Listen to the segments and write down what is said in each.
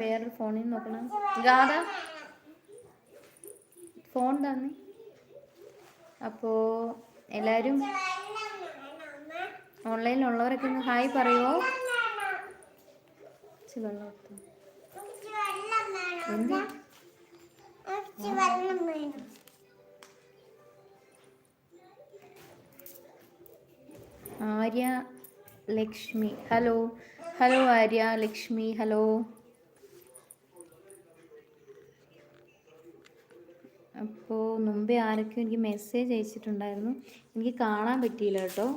വേറൊരു ഫോണിൽ നോക്കണം. ഗാഥ ഫോൺ തന്നെ. അപ്പോൾ എല്ലാവരും ഓൺലൈനിലുള്ളവരൊക്കെ ഒന്ന് ഹായ് പറയുമോ? വെള്ളം എന്ത് Arya Lakshmi hello. Hello Arya Lakshmi hello. അപ്പോൾ മുമ്പേ ആരൊക്കെ എനിക്ക് മെസ്സേജ് അയച്ചിട്ടുണ്ടായിരുന്നു, എനിക്ക് കാണാൻ പറ്റിയില്ല കേട്ടോ,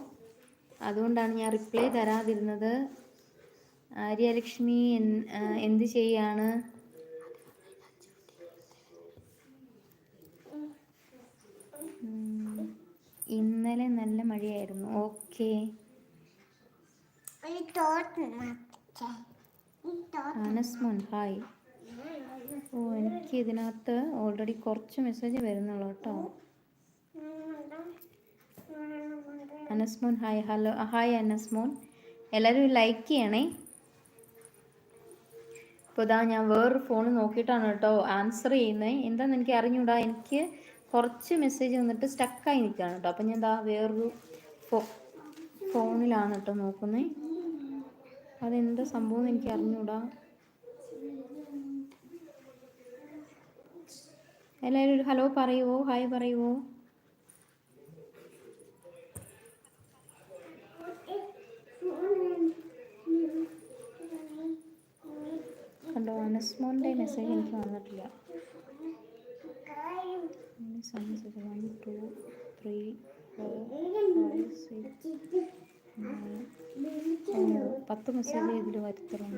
അതുകൊണ്ടാണ് ഞാൻ റിപ്ലൈ തരാതിരുന്നത്. ആര്യലക്ഷ്മി എന്ത് ചെയ്യാണ്? ഇന്നലെ നല്ല മഴയായിരുന്നു. ഓക്കെ. അനസ്മോൻ ഹായ്. ഓ എനിക്ക് ഇതിനകത്ത് ഓൾറെഡി കുറച്ച് മെസ്സേജ് വരുന്നുള്ളൂ കേട്ടോ. അനസ്മോൻ ഹായ്. ഹലോ ഹായ് അനസ്മോൻ. എല്ലാവരും ലൈക്ക് ചെയ്യണേ. ഇപ്പോൾ ഇതാ ഞാൻ വേറൊരു ഫോൺ നോക്കിയിട്ടാണ് കേട്ടോ ആൻസർ ചെയ്യുന്നത്. എന്താണെന്ന് എനിക്ക് അറിഞ്ഞൂടാ, എനിക്ക് കുറച്ച് മെസ്സേജ് വന്നിട്ട് സ്റ്റക്കായി നിൽക്കുകയാണ് കേട്ടോ. അപ്പം ഞാൻ എന്താ വേറൊരു ഫോണിലാണ് കേട്ടോ നോക്കുന്നത്. അതെന്താ സംഭവം എനിക്ക് അറിഞ്ഞൂടാ. എല്ലാവരും ഒരു ഹലോ പറയുമോ, ഹായ് പറയുമോ? കണ്ടോ, അനസ്മോൻ്റെ മെസ്സേജ് എനിക്ക് വന്നിട്ടില്ല. 1 2 3 4 5 6 10 മെസ്സേജ് ഇതിൽ വരുത്തണം.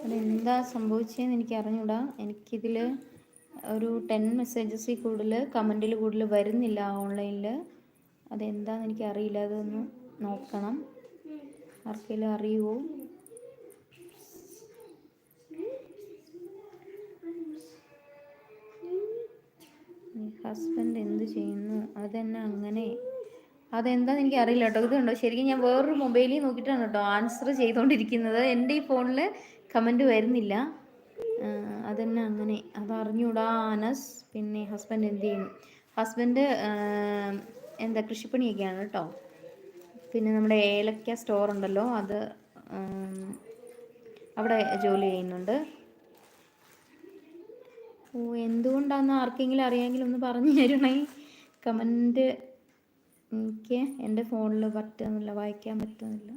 അതെന്താ സംഭവിച്ചതെന്ന് എനിക്ക് അറിഞ്ഞൂടാ. എനിക്കിതിൽ ഒരു 10 മെസ്സേജസിൽ കൂടുതൽ കമൻറ്റിൽ കൂടുതൽ വരുന്നില്ല ഓൺലൈനിൽ. അതെന്താണെന്ന് എനിക്കറിയില്ല, അതൊന്ന് നോക്കണം. ആർക്കെങ്കിലും അറിയുമോ? ഹസ്ബൻഡ് എന്ത് ചെയ്യുന്നു? അതെന്നെ അങ്ങനെ, അതെന്താന്ന് എനിക്ക് അറിയില്ല കേട്ടോ. ഇത് കണ്ടോ, ശരിക്കും ഞാൻ വേറൊരു മൊബൈലിൽ നോക്കിയിട്ടാണ് കേട്ടോ ആൻസർ ചെയ്തുകൊണ്ടിരിക്കുന്നത്. എൻ്റെ ഈ ഫോണിൽ കമൻറ്റ് വരുന്നില്ല. അതെന്നെ അങ്ങനെ, അതറിഞ്ഞൂടാ അനസ്. പിന്നെ ഹസ്ബൻഡ് എന്ത് ചെയ്യുന്നു? ഹസ്ബൻഡ് എന്താ കൃഷിപ്പണിയൊക്കെയാണ് കേട്ടോ. പിന്നെ നമ്മുടെ ഏലക്ക സ്റ്റോർ ഉണ്ടല്ലോ, അത് അവിടെ ജോലി ചെയ്യുന്നുണ്ട്. ഓ എന്തുകൊണ്ടാണെന്ന് ആർക്കെങ്കിലും അറിയാമെങ്കിൽ ഒന്ന് പറഞ്ഞു തരണേ. കമൻറ്റ് എനിക്ക് എൻ്റെ ഫോണിൽ പറ്റുന്നില്ല, വായിക്കാൻ പറ്റുന്നില്ല.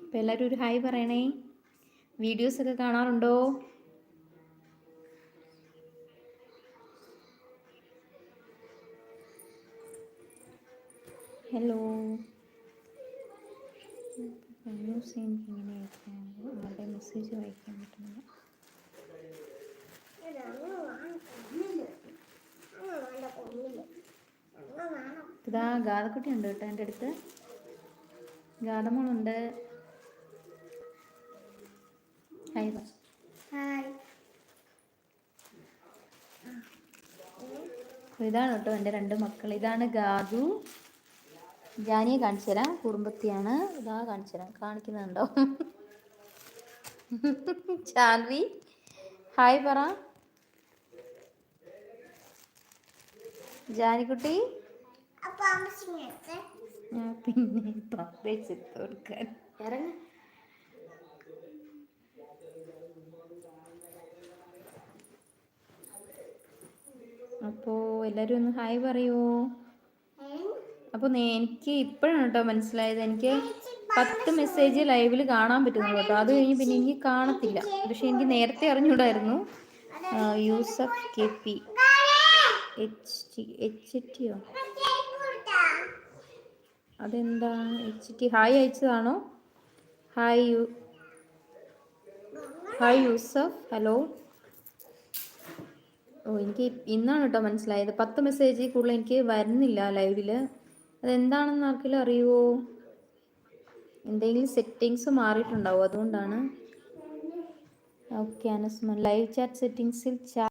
അപ്പോൾ എല്ലാവരും ഒരു ഹായ് പറയണേ. വീഡിയോസൊക്കെ കാണാറുണ്ടോ? ഹലോ. ന്യൂസ് എനിക്ക് ഇങ്ങനെ അയക്കാൻ, ആരുടെ മെസ്സേജ് വായിക്കാൻ പറ്റുന്നില്ല. ഇതാ ഗാഥക്കുട്ടി ഉണ്ട് കേട്ടോ എൻ്റെ അടുത്ത്. ഗാഥമോളുണ്ട്. Hi hi. ഇതാണ് കേട്ടോ എൻ്റെ 2 മക്കൾ. ഇതാണ് ഗാദു. ജാനിയെ കാണിച്ചു തരാം, കുറുമ്പത്തിയാണ്. ഇതാ കാണിച്ചു തരാം, കാണിക്കുന്നുണ്ടോ? ചാൻവി ഹായ് പറ. ജാനിക്കുട്ടി പിന്നെ പപ്പേച്ചെടുത്ത് കൊടുക്കാൻ ഇറങ്ങ. അപ്പോൾ എല്ലാവരും ഒന്ന് ഹായ് പറയുമോ? അപ്പോൾ എനിക്ക് ഇപ്പോഴാണ് കേട്ടോ മനസ്സിലായത്, എനിക്ക് 10 മെസ്സേജ് ലൈവിൽ കാണാൻ പറ്റുന്നുള്ളൂ കേട്ടോ. അത് കഴിഞ്ഞ് പിന്നെ എനിക്ക് കാണത്തില്ല. പക്ഷെ എനിക്ക് നേരത്തെ അറിഞ്ഞൂടായിരുന്നു. യൂസഫ് കെ പി എച്ച് ടിയോ, അതെന്താണ് എച്ച് ടി? ഹായ് അയച്ചതാണോ? Hi Yusuf hello. ഓ എനിക്ക് ഇന്നാണ് കേട്ടോ മനസ്സിലായത്, 10 മെസ്സേജ് കൂടുതൽ എനിക്ക് വരുന്നില്ല ലൈവിൽ. അതെന്താണെന്ന് ആർക്കെങ്കിലും അറിയുമോ? എന്തെങ്കിലും സെറ്റിങ്സ് മാറിയിട്ടുണ്ടാവും, അതുകൊണ്ടാണ്. ഓക്കെ അനസ്മ, ലൈവ് ചാറ്റ് സെറ്റിങ്സിൽ